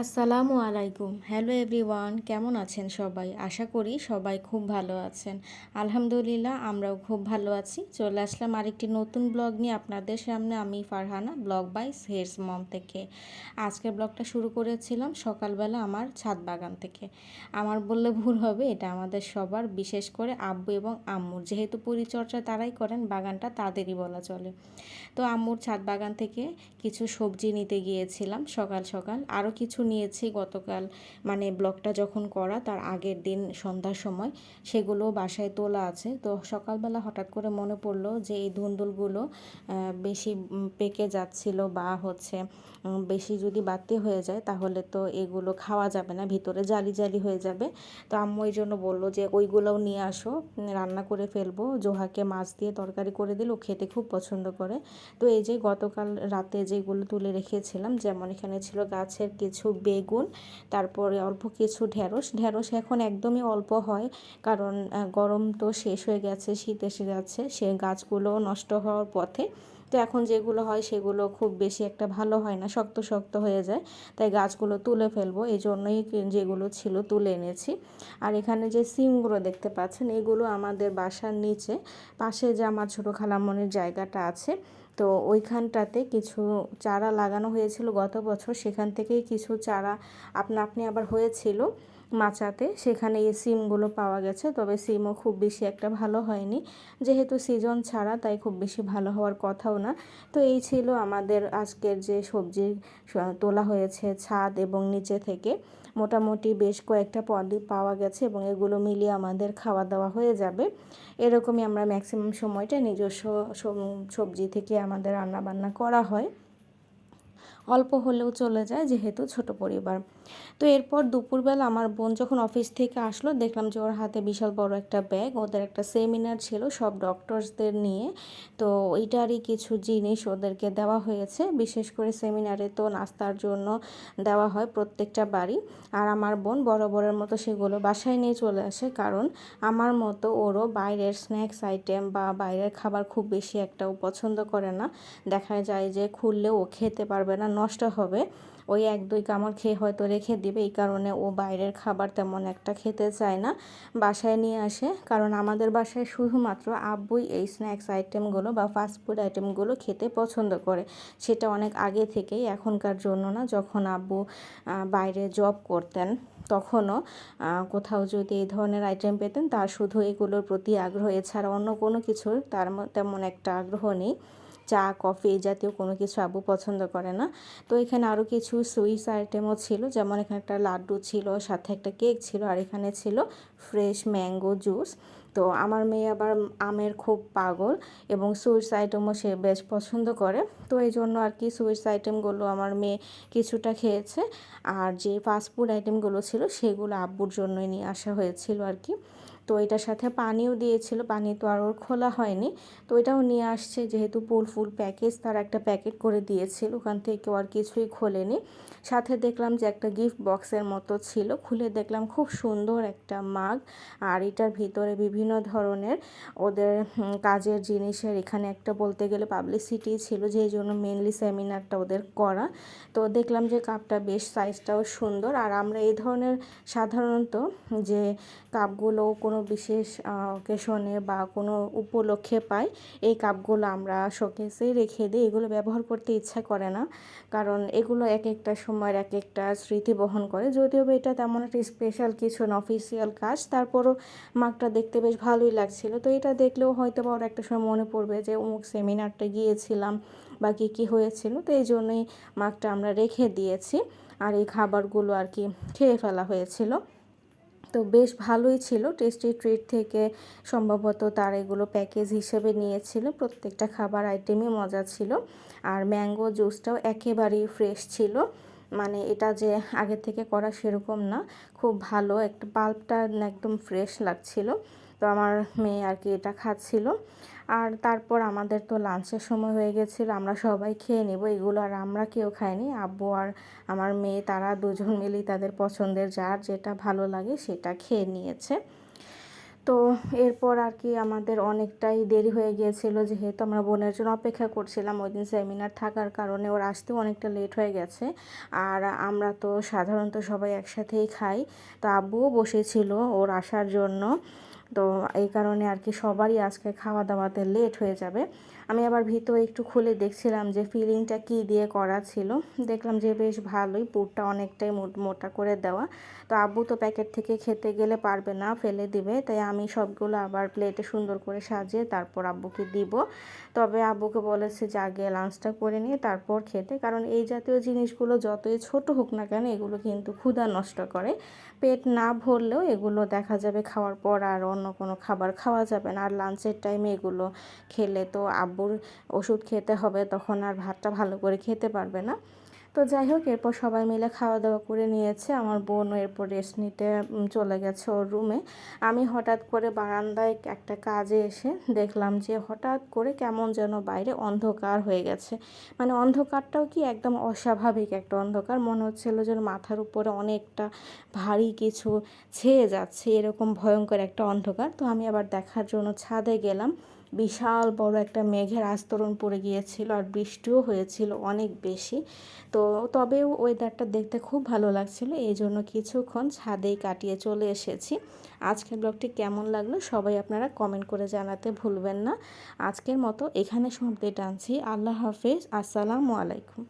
আসসালামু আলাইকুম। Hello everyone, কেমন আছেন সবাই? আশা করি সবাই খুব ভালো আছেন। আলহামদুলিল্লাহ আমরাও খুব ভালো আছি। চলে আসলাম আরেকটি নতুন ব্লগ নিয়ে আপনাদের সামনে। আমি ফারহানা, ব্লগ বাই হেরস মম থেকে। আজকের ব্লগটা শুরু করেছিলাম সকালবেলা আমার ছাদ বাগান থেকে। আমার বললে ভুল হবে, এটা আমাদের সবার, বিশেষ করে আব্বু এবং আম্মুর। যেহেতু পরিচর্যা তারাই করেন, বাগানটা তাদেরই বলা চলে। তো আম্মুর ছাদ বাগান থেকে কিছু সবজি নিতে গিয়েছিলাম সকাল সকাল। আরও কিছু নিয়েছি গতকাল, মানে ব্লগটা যখন করা তার আগের দিন সন্ধ্যার সময়, সেগুলো বাসায় তোলা আছে। তো সকালবেলা হঠাৎ করে মনে পড়লো যে এই ধুন্দুলগুলো বেশি পেকে যাচ্ছিল বা হচ্ছে বেশি যদি বাড়তি হয়ে যায় তাহলে তো এগুলো খাওয়া যাবে না, ভিতরে জালি জালি হয়ে যাবে। তো আম্মু এই জন্য বললো যে ওইগুলোও নিয়ে আসো, রান্না করে ফেলবো। জোহাকে মাছ দিয়ে তরকারি করে দিলে ও খেতে খুব পছন্দ করে। তো এই যে গতকাল রাতে যেগুলো তুলে রেখেছিলাম, যেমন এখানে ছিল গাছের কিছু বেগুন, তারপরে অল্প কিছু ঢেঁড়স। ঢেঁড়স এখন একদমই অল্প হয়, কারণ গরম তো শেষ হয়ে গেছে, শীত এসে যাচ্ছে, সে গাছগুলো নষ্ট হওয়ার পথে। তো এখন যেগুলো হয় সেগুলো খুব বেশি একটা ভালো হয় না, শক্ত শক্ত হয়ে যায়। তাই গাছগুলো তুলে ফেলবো, এই জন্যই যেগুলো ছিল তুলে এনেছি। আর এখানে যে সিমগুলো দেখতে পাচ্ছেন, এগুলো আমাদের বাসার নিচে পাশে যে আমার ছোটো খালামণির জায়গাটা আছে, তো ওইখানটাতে কিছু চারা লাগানো হয়েছিল গত বছর, সেখান থেকেই কিছু চারা আপনা আপনি আবার হয়েছিল মাচাতে, সেখানে এই সিমগুলো পাওয়া গেছে। তবে সিমও খুব বেশি একটা ভালো হয়নি, যেহেতু সিজন ছাড়া, তাই খুব বেশি ভালো হওয়ার কথাও না। তো এই ছিল আমাদের আজকের যে সবজি তোলা হয়েছে ছাদ এবং নিচে থেকে। মোটামুটি বেশ কয়েকটা পদই পাওয়া গেছে এবং এগুলো মিলিয়ে আমাদের খাওয়া দাওয়া হয়ে যাবে। এরকমই আমরা ম্যাক্সিমাম সময়টা নিজস্ব সবজি থেকে আমাদের রান্নাবান্না করা হয়। অল্প হলেও চলে যায়, যেহেতু ছোট পরিবার। তো এরপর দুপুরবেলা আমার বোন যখন অফিস থেকে আসলো, দেখলাম যে ওর হাতে বিশাল বড় একটা ব্যাগ। ওদের একটা সেমিনার ছিল সব ডক্টরসদের নিয়ে, তো ওইটারই কিছু জিনিস ওদেরকে দেওয়া হয়েছে। বিশেষ করে সেমিনারে তো নাস্তার জন্য দেওয়া হয় প্রত্যেকটা বাড়ি। আর আমার বোন বরাবরের মতো সেগুলো বাসায় নিয়ে চলে আসে, কারণ আমার মতো ওরও বাইরের স্ন্যাক্স আইটেম বা বাইরের খাবার খুব বেশি একটাও পছন্দ করে না। দেখা যায় যে খুললেও ও খেতে পারবে না, নষ্ট হবে। ওই এক দুই কামড় খেয়ে হয়তো রেখে দিবে, এই কারণে ও বাইরের খাবার তেমন একটা খেতে চায় না, বাসায় নিয়ে আসে। কারণ আমাদের বাসায় শুধুমাত্র আব্বুই এই স্ন্যাক্স আইটেমগুলো বা ফাস্টফুড আইটেমগুলো খেতে পছন্দ করে। সেটা অনেক আগে থেকেই, এখনকার জন্য না। যখন আব্বু বাইরে জব করতেন তখনও কোথাও যদি এই ধরনের আইটেম পেতেন, তার শুধু এগুলোর প্রতি আগ্রহ, এছাড়া অন্য কোনো কিছুর তার তেমন একটা আগ্রহ নেই। চা কফি এই জাতীয় কোনো কিছু আব্বু পছন্দ করে না। তো এখানে আরও কিছু সুইটস আইটেমও ছিল, যেমন এখানে একটা লাড্ডু ছিল, সাথে একটা কেক ছিল, আর এখানে ছিল ফ্রেশ ম্যাঙ্গো জুস। তো আমার মেয়ে আবার আমের খুব পাগল এবং সুইটস আইটেমও সে বেশ পছন্দ করে। তো এই জন্য আর কি সুইটস আইটেমগুলো আমার মেয়ে কিছুটা খেয়েছে, আর যে ফাস্টফুড আইটেমগুলো ছিল সেগুলো আব্বুর জন্যই নিয়ে আসা হয়েছিল আর কি। তো এটার সাথে পানিও দিয়েছিল, পানি তো আর ওর খোলা হয়নি, তো এটাও নিয়ে আসছে। যেহেতু ফুল প্যাকেজ, তার একটা প্যাকেট করে দিয়েছিল, ওখান থেকে আর কিছুই খোলেনি। সাথে দেখলাম যে একটা গিফট বক্সের মতো ছিল, খুলে দেখলাম খুব সুন্দর একটা মাগ। আর এটার ভিতরে বিভিন্ন ধরনের ওদের কাজের জিনিসের, এখানে একটা বলতে গেলে পাবলিসিটি ছিল, যেই জন্য মেনলি সেমিনারটা ওদের করা। তো দেখলাম যে কাপটা বেশ সাইজটাও সুন্দর। আর আমরা এই ধরনের সাধারণত যে কাপগুলো কোনো বিশেষ অকেশনে বা কোনো উপলক্ষে পাই, এই কাপগুলো আমরা শোকেসেই রেখে দিই। এগুলো ব্যবহার করতে ইচ্ছা করে না, কারণ এগুলো এক একটা সময়ের এক একটা স্মৃতি বহন করে। যদিও বা এটা তেমন একটা স্পেশাল কিছু না, অফিসিয়াল কাজ, তারপরও মাগটা দেখতে বেশ ভালোই লাগছিল। তো এটা দেখলেও হয়তো বা ওর একটা সময় মনে পড়বে যে অমুক সেমিনারটা গিয়েছিলাম বা কী কী হয়েছিল। তো এই জন্যই মাগটা আমরা রেখে দিয়েছি, আর এই খাবারগুলো আর কি খেয়ে ফেলা হয়েছিল। তো বেশ ভালোই ছিল, টেস্টি ট্রিট থেকে সম্ভবত তার এগুলো প্যাকেজ হিসেবে নিয়েছিল। প্রত্যেকটা খাবার আইটেমই মজা ছিল, আর ম্যাঙ্গো জুসটাও একেবারেই ফ্রেশ ছিল। মানে এটা যে আগে থেকে করা সেরকম না, খুব ভালো, একটা পাল্পটা একদম ফ্রেশ লাগছিল। তো আমার মেয়ে আর কি এটা খাচ্ছিল। আর তারপর আমাদের তো লাঞ্চের সময় হয়ে গেছিলো, আমরা সবাই খেয়ে নেব এগুলো। আর আমরা কেউ খাইনি, আব্বু আর আমার মেয়ে তারা দুজন মিলেই তাদের পছন্দের যার যেটা ভালো লাগে সেটা খেয়ে নিয়েছে। তো এরপর আর কি আমাদের অনেকটাই দেরি হয়ে গিয়েছিল, যেহেতু আমরা বোনের জন্য অপেক্ষা করছিলাম। ওই দিন সেমিনার থাকার কারণে ওর আসতেও অনেকটা লেট হয়ে গেছে। আর আমরা তো সাধারণত সবাই একসাথেই খাই, তো আব্বুও বসেছিল ওর আসার জন্য। তো এই কারণে আর কি সবারই আজকে খাওয়া দাওয়াতে লেট হয়ে যাবে। আমি আবার ভিতরে একটু খুলে দেখছিলাম যে ফিলিংটা কী দিয়ে করা ছিল। দেখলাম যে বেশ ভালোই, পুরটা অনেকটাই মোটা করে দেওয়া। তো আব্বু তো প্যাকেট থেকে খেতে গেলে পারবে না, ফেলে দিবে, তাই আমি সবগুলো আবার প্লেটে সুন্দর করে সাজিয়ে তারপর আব্বুকে দিব। তবে আব্বুকে বলেছে যে আগে লাঞ্চটা করে নিয়ে তারপর খেতে, কারণ এই জাতীয় জিনিসগুলো যতই ছোট হোক না কেন এগুলো কিন্তু ক্ষুধা নষ্ট করে। পেট না ভরলেও এগুলো দেখা যাবে খাওয়ার পর আর অন্য কোনো খাবার খাওয়া যাবে না। আর লাঞ্চের টাইমে এগুলো খেলে তো আব্বুর ওষুধ খেতে হবে, তখন আর ভাতটা ভালো করে খেতে পারবে না। তো যাই হোক, এরপর সবাই মিলে খাওয়া দাওয়া করে নিয়েছে। আমার বোনও এরপর রেস্ট নিতে চলে গেছে ওর রুমে। আমি হঠাৎ করে বারান্দায় একটা কাজে এসে দেখলাম যে হঠাৎ করে কেমন যেন বাইরে অন্ধকার হয়ে গেছে। মানে অন্ধকারটাও কি একদম অস্বাভাবিক একটা অন্ধকার, মনে হচ্ছিল যেন মাথার উপরে অনেকটা ভারী কিছু ছেয়ে যাচ্ছে, এরকম ভয়ঙ্কর একটা অন্ধকার। তো আমি আবার দেখার জন্য ছাদে গেলাম। বিশাল বড় একটা মেঘের আস্তরণ পড়ে গিয়েছিল আর বৃষ্টিও হয়েছিল অনেক বেশি। তো তবেও ওয়েদারটা দেখতে খুব ভালো লাগছিল, এই জন্য কিছুক্ষণ ছাদেই কাটিয়ে চলে এসেছি। আজকের ব্লগটি কেমন লাগলো সবাই আপনারা কমেন্ট করে জানাতে ভুলবেন না। আজকের মতো এখানে সমাপ্তি টানছি। আল্লাহ হাফেজ, আসসালামু আলাইকুম।